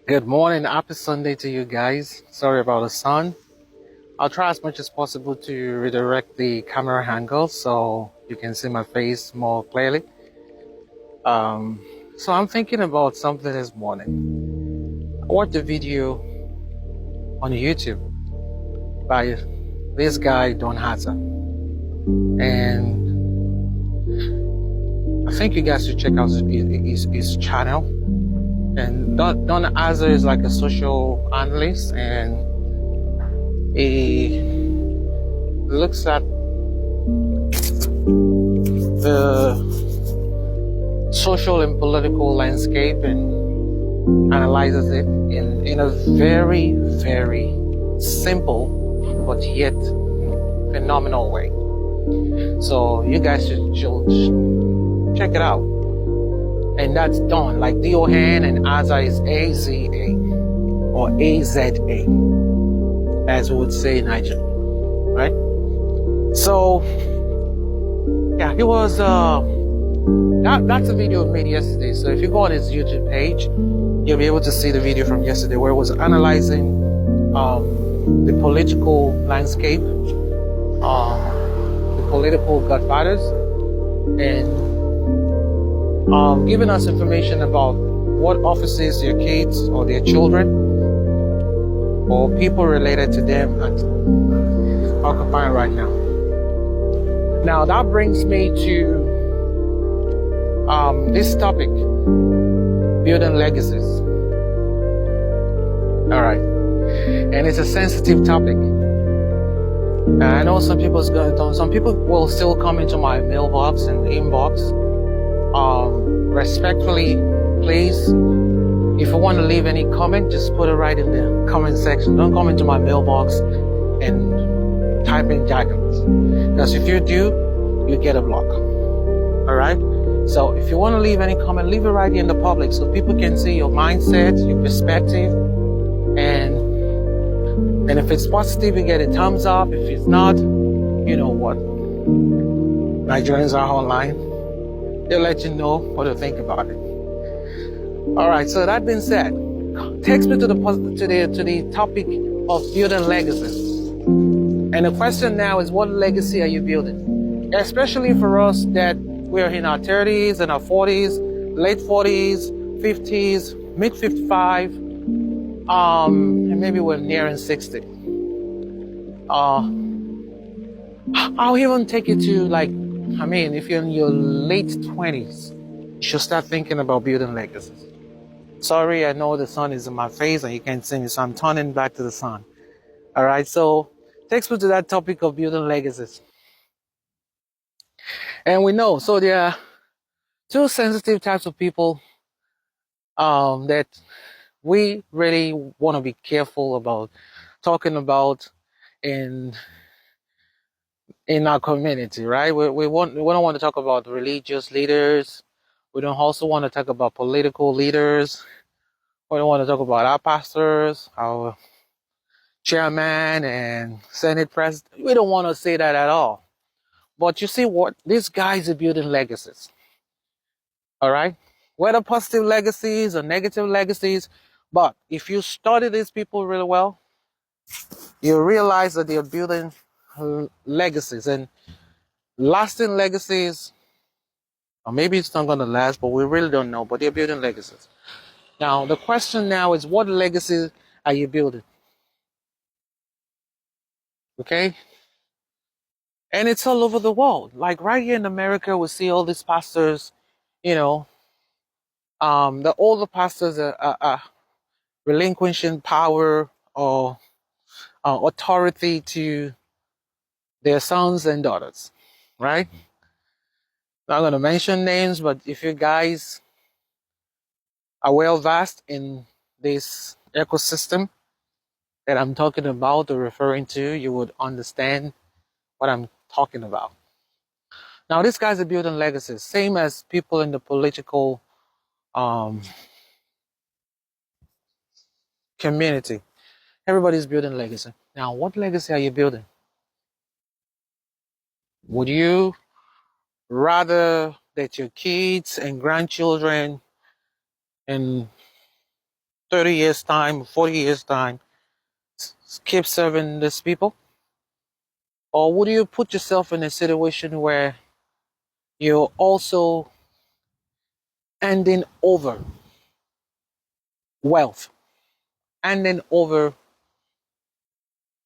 Good morning, happy Sunday to you guys. Sorry about the sun. I'll try as much as possible to redirect the camera angle so you can see my face more clearly. Um, so I'm thinking about something this morning. I watched a video on YouTube by this guy Don Hazard, and I think you guys should check out his channel. And Don Hazard is like a social analyst, and he looks at the social and political landscape and analyzes it in a very, very simple but yet phenomenal way. So you guys should check it out. And that's Don, like D-O-N, and Aza is A-Z-A or A-Z-A, as we would say in Nigeria, right? So, yeah, he was that's a video made yesterday. So if you go on his YouTube page, you'll be able to see the video from yesterday where it was analyzing the political landscape, the political godfathers, and giving us information about what offices their kids or their children or people related to them are occupying right now. Now that brings me to this topic, building legacies. All right, and it's a sensitive topic. I know some people will still come into my mailbox and inbox. Respectfully, please, if you want to leave any comment, just put it right in the comment section. Don't come into my mailbox and type in jargons, because if you do, you get a block. All right. So if you want to leave any comment, leave it right in the public so people can see your mindset, your perspective, and if it's positive, you get a thumbs up. If it's not, you know what? Nigerians are online. They'll let you know what to think about it. All right. So that being said, takes me to the topic of building legacies. And the question now is, what legacy are you building? Especially for us that we're in our 30s and our 40s, late 40s, 50s, mid 55, and maybe we're nearing 60. I'll even take it to if you're in your late 20s, you should start thinking about building legacies. Sorry, I know the sun is in my face and you can't see me, so I'm turning back to the sun. All right, so takes me to that topic of building legacies. And we know, so there are two sensitive types of people that we really want to be careful about talking about in our community, right? We don't want to talk about religious leaders. We don't also want to talk about political leaders. We don't want to talk about our pastors, our chairman and Senate president. We don't want to say that at all. But you see what? These guys are building legacies. All right? Whether positive legacies or negative legacies. But if you study these people really well, you realize that they're building legacies and lasting legacies. Or maybe it's not going to last, but we really don't know. But they're building legacies. Now, the question now is, what legacy are you building? Okay? And it's all over the world. Like right here in America, we see all these pastors, you know, the older pastors are relinquishing power or authority to their sons and daughters, right? Not going to mention names, but if you guys are well versed in this ecosystem that I'm talking about or referring to, you would understand what I'm talking about. Now, these guys are building legacies, same as people in the political community. Everybody's building legacy. Now, what legacy are you building? Would you rather that your kids and grandchildren in 30 years time, 40 years time, keep serving these people? Or would you put yourself in a situation where you're also handing over wealth, handing over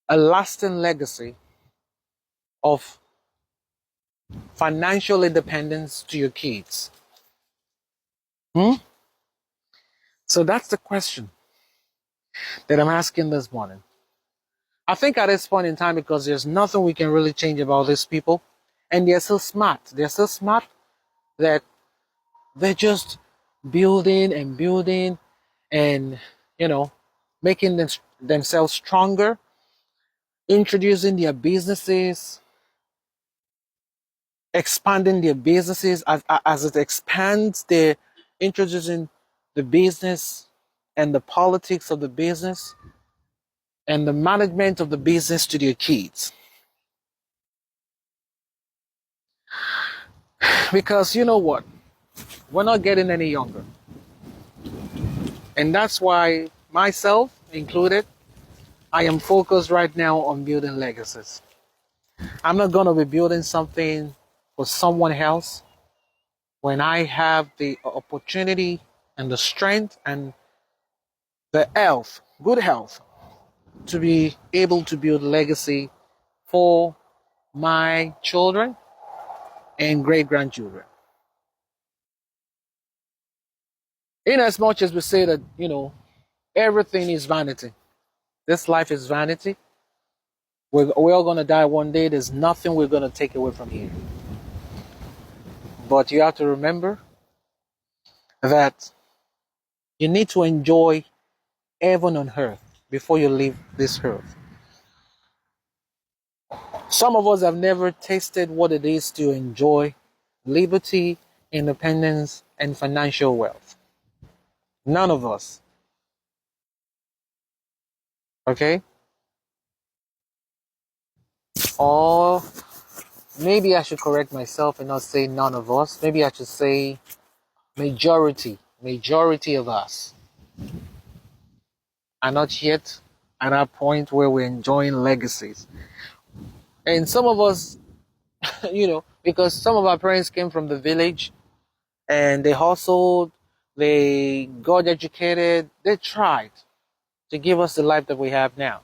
a lasting legacy of financial independence to your kids? Hmm? So that's the question that I'm asking this morning. I think at this point in time, because there's nothing we can really change about these people, and they're so smart. They're so smart that they're just building and building and, you know, making themselves stronger, introducing their businesses, expanding their businesses. As it expands, they're introducing the business and the politics of the business and the management of the business to their kids. Because you know what? We're not getting any younger. And that's why, myself included, I am focused right now on building legacies. I'm not going to be building something for someone else when I have the opportunity and the strength and the health, good health, to be able to build legacy for my children and great grandchildren. In as much as we say that, everything is vanity, this life is vanity. We're all going to die one day. There's nothing we're going to take away from here. But you have to remember that you need to enjoy heaven on earth before you leave this earth. Some of us have never tasted what it is to enjoy liberty, independence, and financial wealth. None of us. Okay? Or maybe I should correct myself and not say none of us. Maybe I should say majority of us are not yet at that point where we're enjoying legacies. And some of us, because some of our parents came from the village and they hustled, they got educated, they tried to give us the life that we have now.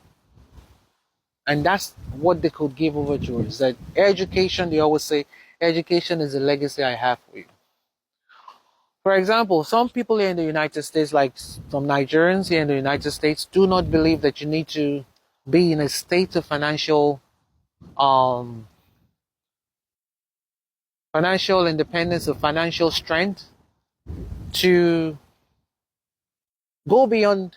And that's what they could give over to us. That education, they always say, education is a legacy I have for you. For example, some people here in the United States, like some Nigerians here in the United States, do not believe that you need to be in a state of financial independence or financial strength to go beyond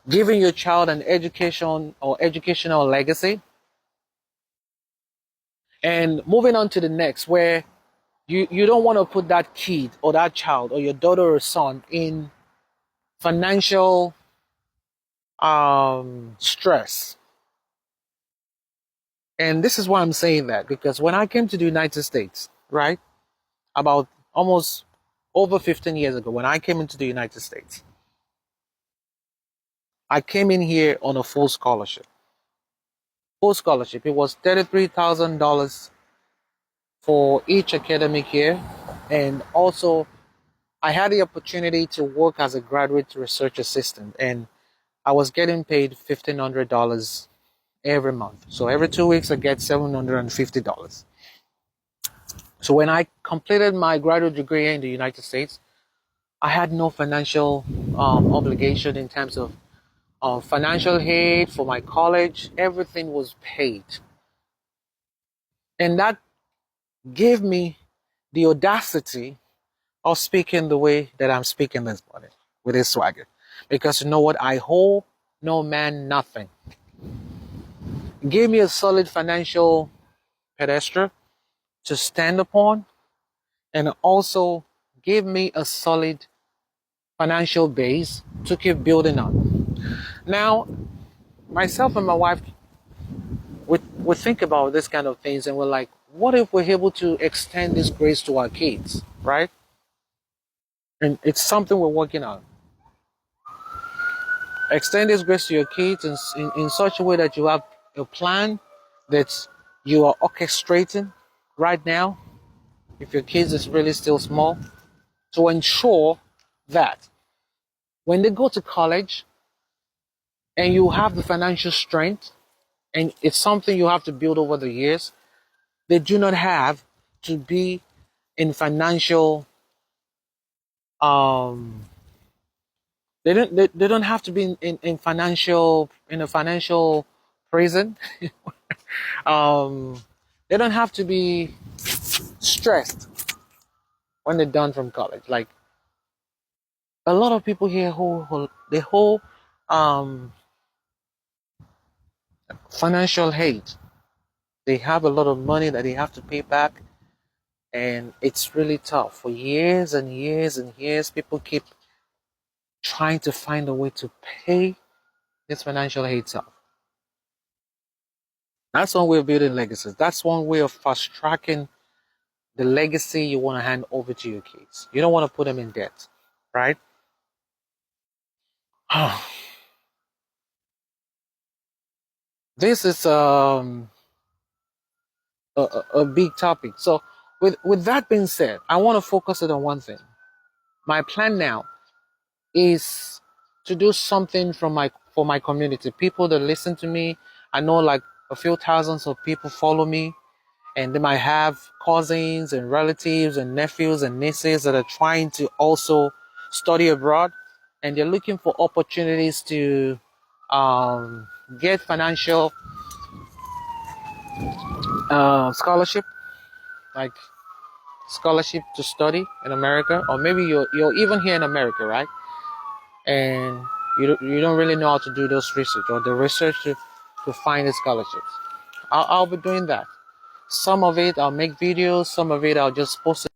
giving your child an education or educational legacy and moving on to the next, where you don't want to put that kid or that child or your daughter or son in financial stress. And this is why I'm saying that, because when I came to the United States, right, about almost over 15 years ago, when I came into the United States, I came in here on a full scholarship. Full scholarship. It was $33,000 for each academic year. And also, I had the opportunity to work as a graduate research assistant. And I was getting paid $1,500 every month. So every 2 weeks, I get $750. So when I completed my graduate degree in the United States, I had no financial obligation in terms of financial aid for my college. Everything was paid. And that gave me the audacity of speaking the way that I'm speaking this morning, with this swagger. Because you know what? I owe no man nothing. It gave me a solid financial pedestal to stand upon, and also gave me a solid financial base to keep building on. Now, myself and my wife, we think about this kind of things, and we're like, what if we're able to extend this grace to our kids, right? And it's something we're working on. Extend this grace to your kids in such a way that you have a plan that you are orchestrating right now, if your kids is really still small, to ensure that when they go to college and you have the financial strength, and it's something you have to build over the years, they do not have to be in financial um they don't have to be in a financial prison. um they don't have to be stressed when they're done from college. Like a lot of people here who the whole um financial hate. They have a lot of money that they have to pay back, and it's really tough. For years and years and years, people keep trying to find a way to pay this financial hate off. That's one way of building legacies. That's one way of fast tracking the legacy you want to hand over to your kids. You don't want to put them in debt, right? This is a big topic. So with that being said, I want to focus it on one thing. My plan now is to do something for my community. People that listen to me, I know like a few thousands of people follow me, and they might have cousins and relatives and nephews and nieces that are trying to also study abroad, and they're looking for opportunities to get financial scholarship, like scholarship to study in America, or maybe you're even here in America, right? And you don't really know how to do those research or the research to find the scholarships. I'll be doing that. Some of it I'll make videos, some of it I'll just post it